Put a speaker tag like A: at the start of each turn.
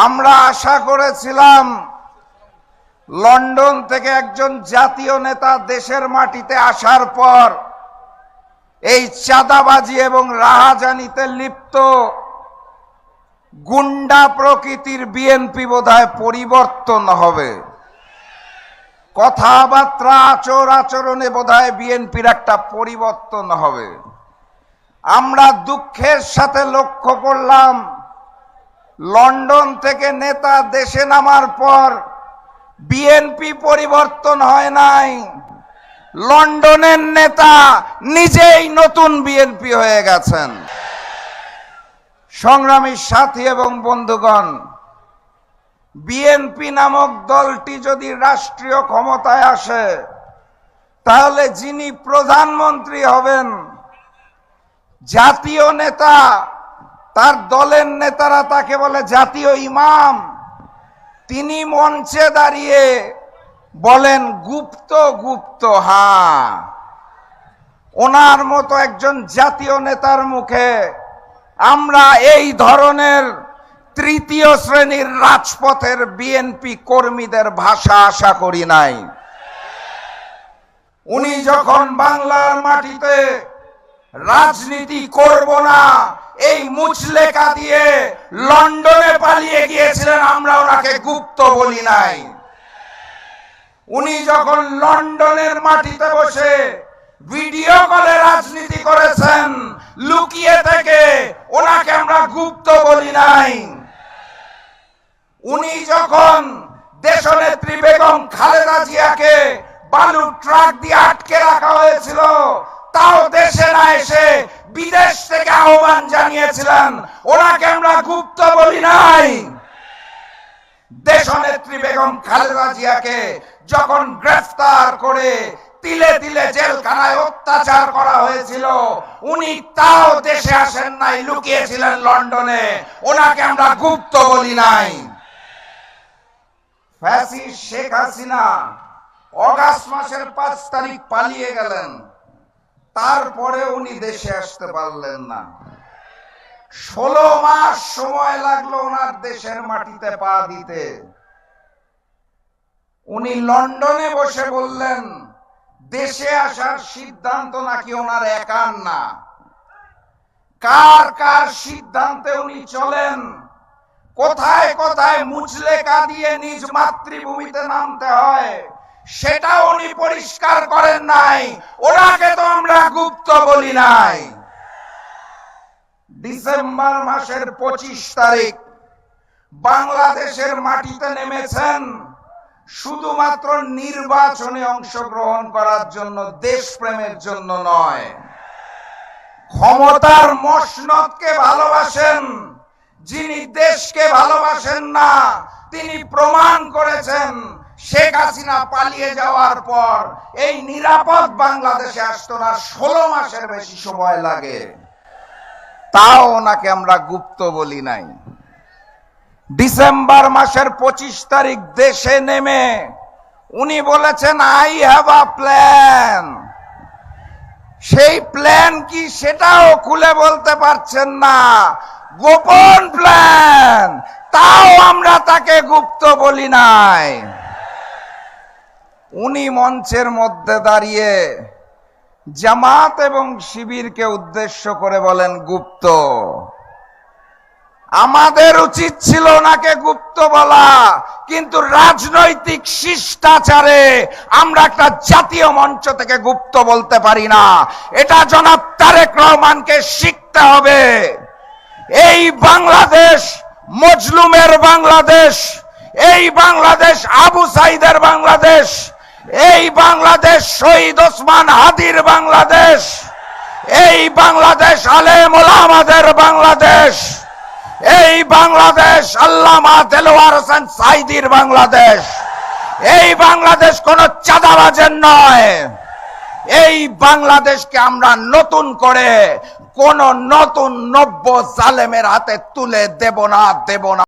A: আমরা আশা করেছিলাম লন্ডন থেকে একজন জাতীয় নেতা দেশের মাটিতে আসার পর এই চাঁদাবাজি এবং রাহাজানিতে লিপ্ত গুন্ডা প্রকৃতির বিএনপি বোধহয় পরিবর্তন হবে, কথাবার্তা আচরণে বোধহয় বিএনপির একটা পরিবর্তন হবে। আমরা দুঃখের সাথে লক্ষ্য করলাম লন্ডন থেকে নেতা দেশে নামার পর বিএনপি পরিবর্তন হয় নাই, লন্ডনের নেতা নিজেই নতুন বিএনপি হয়ে গেছেন। সংগ্রামী সাথী এবং বন্ধুগণ, বিএনপি নামক দলটি যদি রাষ্ট্রীয় ক্ষমতায় আসে তাহলে যিনি প্রধানমন্ত্রী হবেন জাতীয় নেতা, তার দলের নেতারা তাকে বলে জাতীয় ইমাম, তিনি মঞ্চে দাঁড়িয়ে বলেন গুপ্ত গুপ্ত। হ্যাঁ, ওনার মতো একজন জাতীয় নেতার মুখে আমরা এই ধরনের তৃতীয় শ্রেণীর রাজপথের বিএনপি কর্মীদের ভাষা আশা করি নাই। উনি যখন বাংলার মাটিতে রাজনীতি করব না এই মুচলেকা দিয়ে লন্ডনে পালিয়ে গিয়েছিলেন, আমরা ওনাকে গুপ্ত বলি নাই। উনি যখন লন্ডনের মাটিতে বসে ভিডিও কলে রাজনীতি করেছেন লুকিয়ে থেকে, ওনাকে আমরা গুপ্ত বলি নাই। উনি যখন দেশনেত্রী বেগম খালেদা জিয়াকে বালুর ট্রাক দিয়ে আটকে রাখা হয়েছিল, তাও দেশে না এসে বিদেশ থেকে আহ্বান জানিয়েছিলেন, ওনাকে আমরা গুপ্ত বলি নাই। দেশনেত্রী বেগম খালেদা জিয়াকে যখন গ্রেফতার করে তিলে তিলে জেলখানায় অত্যাচার করা হয়েছিল, উনি তাও দেশে আসেন নাই, লুকিয়েছিলেন লন্ডনে, ওনাকে আমরা গুপ্ত বলি নাই। ফ্যাসিস্ট শেখ হাসিনা অগাস্ট মাসের 5 তারিখ পালিয়ে গেলেন, তারপরে উনি দেশে আসতে পারলেন না। 16 মাস সময় লাগলো ওনার দেশের মাটিতে পা দিতে। উনি লন্ডনে বসে বললেন দেশে আসার সিদ্ধান্ত নাকি ওনার একার না, কার কার সিদ্ধান্তে উনি চলেন, কোথায় কোথায় মুচলেকা দিয়ে নিজ মাতৃভূমিতে নামতে হয় সেটা উনি পরিষ্কার করেন নাই, ওনাকে তো আমরা গুপ্ত বলি নাই। ডিসেম্বর মাসের 25 তারিখ বাংলাদেশের মাটিতে নেমেছেন শুধুমাত্র নির্বাচনে অংশগ্রহণ করার জন্য, দেশপ্রেমের জন্য নয়। ক্ষমতার মসনদকে ভালোবাসেন, যিনি দেশকে ভালোবাসেন না তিনি প্রমাণ করেছেন। শেখ হাসিনা পালিয়ে যাওয়ার পর এই নিরাপদ বাংলাদেশে আসতো না, 16 মাসের বেশি সময় লাগে, তাও ওনাকে আমরা গুপ্ত বলি নাই। ডিসেম্বর মাসের 25 তারিখ দেশে নেমে উনি বলেছেন আই হ্যাভ আ প্ল্যান। সেই প্ল্যান কি সেটাও খুলে বলতে পারছেন না, গোপন প্ল্যান, তাও আমরা তাকে গুপ্ত বলি নাই। উনি মঞ্চের মধ্যে দাঁড়িয়ে জামাত এবং শিবিরকে উদ্দেশ্য করে বলেন গুপ্ত। আমাদের উচিত ছিল ওনাকে গুপ্ত বলা, কিন্তু রাজনৈতিক শিষ্টাচারে আমরা একটা জাতীয় মঞ্চ থেকে গুপ্ত বলতে পারি না, এটা জনাব তারেক রহমানকে শিখতে হবে। এই বাংলাদেশ মজলুমের বাংলাদেশ, এই বাংলাদেশ আবু সাইদের বাংলাদেশ, এই বাংলাদেশ শহীদ ওসমান হাদির বাংলাদেশ, এই বাংলাদেশ আলেম ওলামাদের বাংলাদেশ, এই বাংলাদেশ আল্লামা দেলোয়ার হোসেন সাইদির বাংলাদেশ। এই বাংলাদেশ কোন চাঁদাবাজের নয়। এই বাংলাদেশকে আমরা নতুন করে কোন নতুন নব্য জালেমের হাতে তুলে দেব না।